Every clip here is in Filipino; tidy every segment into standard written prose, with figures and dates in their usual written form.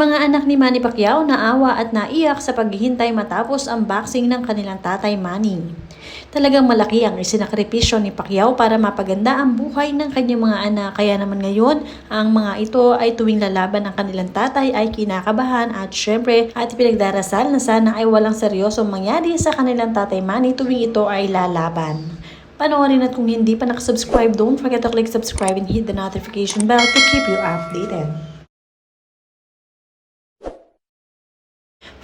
Mga anak ni Manny Pacquiao naawa at naiyak sa paghihintay matapos ang boxing ng kanilang tatay Manny. Talagang malaki ang isinakripisyo ni Pacquiao para mapaganda ang buhay ng kanyang mga anak, kaya naman ngayon ang mga ito ay tuwing lalaban ng kanilang tatay ay kinakabahan at syempre at pinagdarasal na sana ay walang seryosong mangyari sa kanilang tatay Manny tuwing ito ay lalaban. Panoorin at kung hindi pa nakasubscribe, don't forget to click subscribe and hit the notification bell to keep you updated.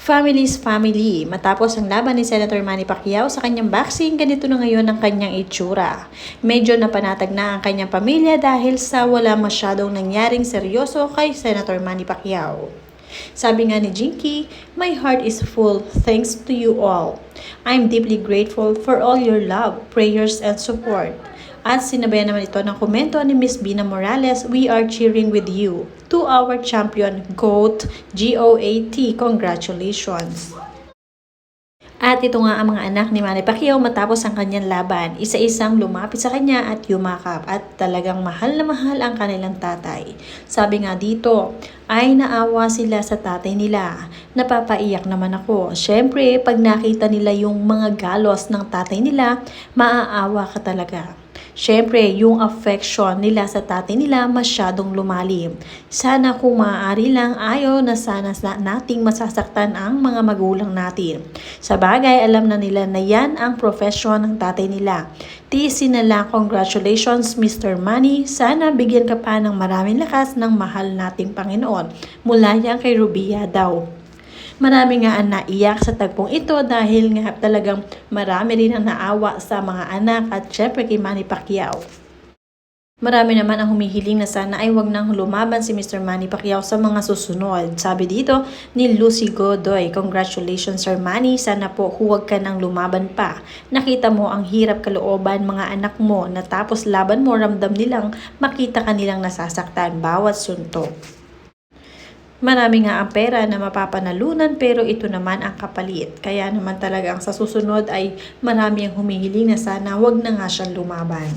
Family's family. Matapos ang laban ni Senator Manny Pacquiao sa kanyang boxing, ganito na ngayon ang kanyang itsura. Medyo napanatag na ang kanyang pamilya dahil sa wala masyadong nangyaring seryoso kay Senator Manny Pacquiao. Sabi nga ni Jinky, "My heart is full thanks to you all. I'm deeply grateful for all your love, prayers, and support." At sinabayan naman ito ng komento ni Miss Bina Morales, "We are cheering with you. To our champion, GOAT, GOAT, congratulations." At ito nga ang mga anak ni Manny Pacquiao matapos ang kanyang laban. Isa-isang lumapit sa kanya at yumakap at talagang mahal na mahal ang kanilang tatay. Sabi nga dito, ay naawa sila sa tatay nila. Napapaiyak naman ako. Syempre, pag nakita nila yung mga galos ng tatay nila, maaawa ka talaga. Syempre, yung affection nila sa tatay nila masyadong lumalim. Sana kung maaari lang, ayaw na sana nating masasaktan ang mga magulang natin. Sa bagay, alam na nila na yan ang profession ng tatay nila. Tiisin na lang, congratulations Mr. Manny. Sana bigyan ka pa ng maraming lakas ng mahal nating Panginoon. Mula yan kay Rubia daw. Marami nga ang naiyak sa tagpong ito dahil nga talagang marami rin ang naawa sa mga anak at syempre kay Manny Pacquiao. Marami naman ang humihiling na sana ay wag nang lumaban si Mr. Manny Pacquiao sa mga susunod. Sabi dito ni Lucy Godoy, "Congratulations Sir Manny, sana po huwag ka nang lumaban pa. Nakita mo ang hirap kalooban mga anak mo, natapos laban mo ramdam nilang makita kanilang nasasaktan bawat suntok. Marami nga ang pera na mapapanalunan pero ito naman ang kapalit. Kaya naman talagang sa susunod ay marami ang humihiling na sana wag na nga siyang lumaban."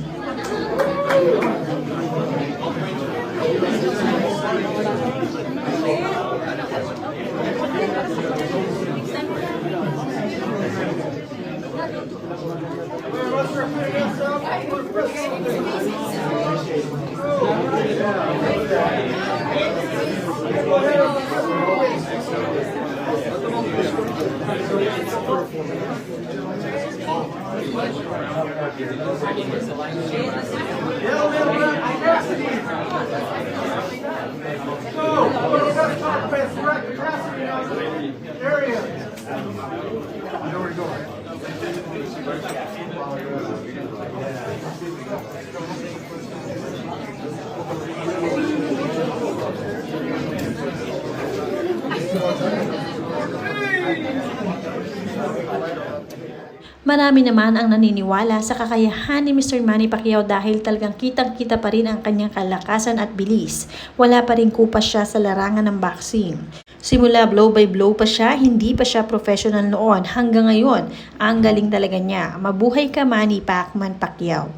Marami naman ang naniniwala sa kakayahan ni Mr. Manny Pacquiao dahil talagang kitang-kita pa rin ang kanyang kalakasan at bilis. Wala pa rin kupas siya sa larangan ng boxing. Simula blow by blow pa siya, hindi pa siya professional noon. Hanggang ngayon, ang galing talaga niya. Mabuhay ka Manny Pacquiao.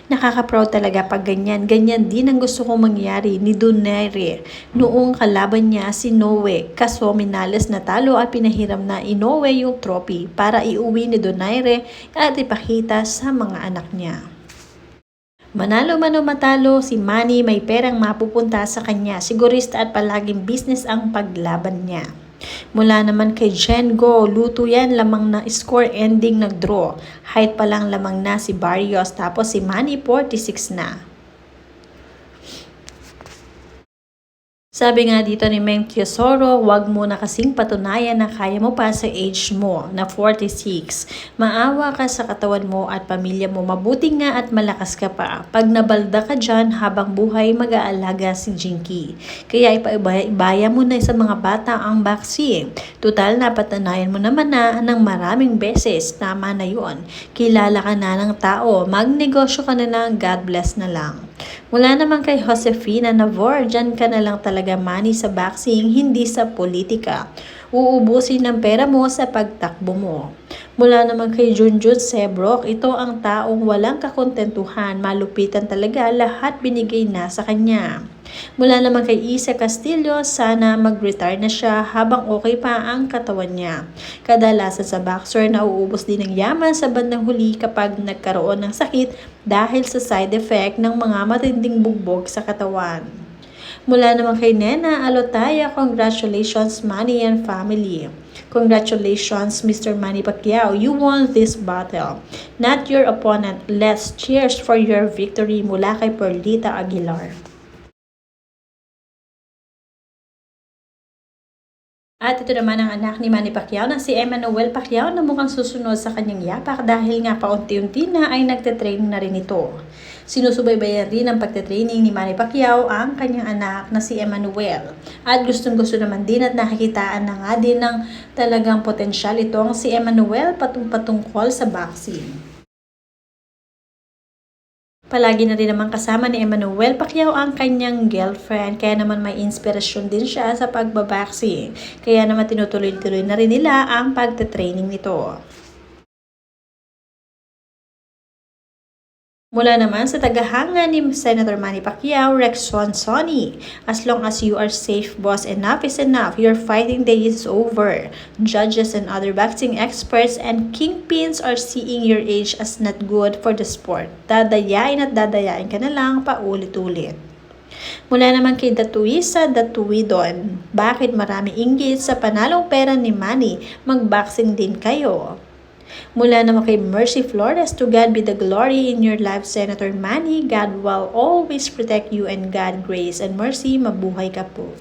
Nakaka-proud talaga pag ganyan. Ganyan din ang gusto kong mangyari ni Donaire noong kalaban niya si Inoue. Kaso Minales natalo at pinahiram na Inoue yung trophy para iuwi ni Donaire at ipakita sa mga anak niya. Manalo man o matalo, si Manny may perang mapupunta sa kanya. Sigurista at palaging business ang paglaban niya. Mula naman kay Jen Go, luto yan, lamang na score ending nag-draw. Height pa lang lamang na si Barrios, tapos si Manny 46 na. Sabi nga dito ni Meng Tiesoro, "Wag mo na kasing patunayan na kaya mo pa sa age mo na 46. Maawa ka sa katawan mo at pamilya mo. Mabuti nga at malakas ka pa. Pag nabalda ka dyan habang buhay, mag-aalaga si Jinky. Kaya ipaibaya mo na sa mga bata ang boxing. Tutal na patunayan mo naman na ng maraming beses. Tama na yon. Kilala ka na ng tao. Magnegosyo ka na lang. God bless na lang." Mula naman kay Josefina Navor, "Dyan ka na lang talaga Manny sa boxing, hindi sa politika. Uubusin ng pera mo sa pagtakbo mo." Mula naman kay Junjun Sebrok, "Ito ang taong walang kakontentuhan, malupitan talaga, lahat binigay na sa kanya." Mula naman kay Isa Castillo, sana mag-retire na siya habang okay pa ang katawan niya. Kadalasan sa boxer na uubos din ng yaman sa bandang huli kapag nagkaroon ng sakit dahil sa side effect ng mga matinding bugbog sa katawan. Mula naman kay Nena Alotaya, congratulations Manny and family. Congratulations Mr. Manny Pacquiao, you won this battle. Not your opponent. Let's cheers for your victory mula kay Perlita Aguilar. At ito naman ang anak ni Manny Pacquiao na si Emmanuel Pacquiao na mukhang susunod sa kanyang yapak dahil nga paunti-unti na ay nagte-training na rin ito. Sinusubaybayan rin ang pagte-training ni Manny Pacquiao ang kanyang anak na si Emmanuel. At gustong-gusto naman din at nakikitaan na nga din ng talagang potensyal itong si Emmanuel patungkol sa boxing. Palagi na rin naman kasama ni Emmanuel Pacquiao ang kanyang girlfriend, kaya naman may inspirasyon din siya sa pagbaboxing. Kaya naman tinutuloy-tuloy na rin nila ang pagte-training nito. Mula naman sa tagahanga ni Senator Manny Pacquiao, Rex Sonsoni, as long as you are safe, boss, enough is enough. Your fighting day is over. Judges and other boxing experts and kingpins are seeing your age as not good for the sport. Dadayain at dadayain ka na lang paulit-ulit. Mula naman kay Datuisa Datuidon, bakit marami inggit sa panalong pera ni Manny? Mag-boxing din kayo. Mula naman kay Mercy Flores, to God be the glory in your life, Senator Manny. God will always protect you and God grace and mercy. Mabuhay ka po.